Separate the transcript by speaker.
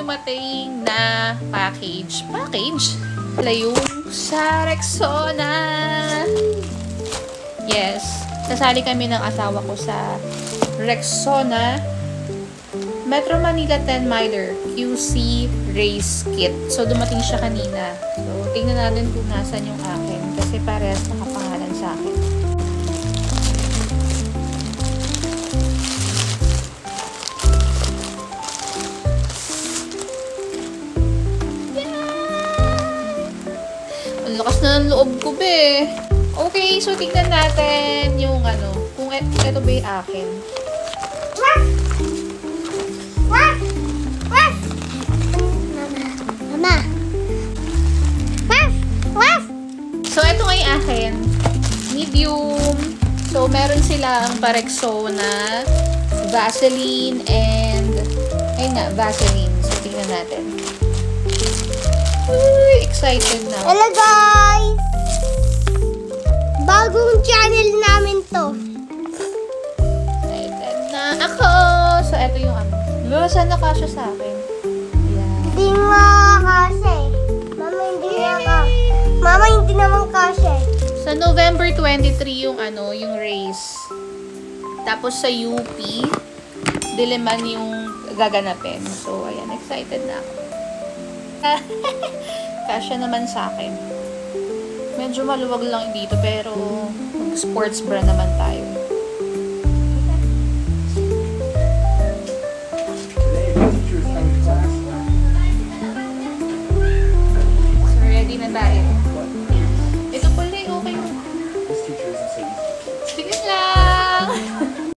Speaker 1: dumating na package. Wala yung sa Rexona. Yes. Nasali kami ng asawa ko sa Rexona Metro Manila 10 Miler QC Race Kit. So, dumating siya kanina. So, tingnan natin kung nasan yung akin. Kasi parehas nakapangalan sa akin. Ang lakas na ng loob ko, be. Okay, so tingnan natin yung kung ito ba yung akin.
Speaker 2: Mama.
Speaker 1: So, ito nga yung akin. Medium. So, meron silang Rexona, Vaseline, and ayun nga, Vaseline. So, tingnan natin. Uy, excited na.
Speaker 2: Hello guys! Bagong channel namin to.
Speaker 1: Excited na ako! So, ito yung saan nakasya sa akin? Ayan.
Speaker 2: Hindi nga kasi. Mama, hindi naman kasi.
Speaker 1: Sa November 23 yung yung race. Tapos sa UP, Diliman yung gaganapin. So, ayan, excited na ako. Kasya naman sa akin. Medyo maluwag lang dito, pero mag-sports bra naman tayo.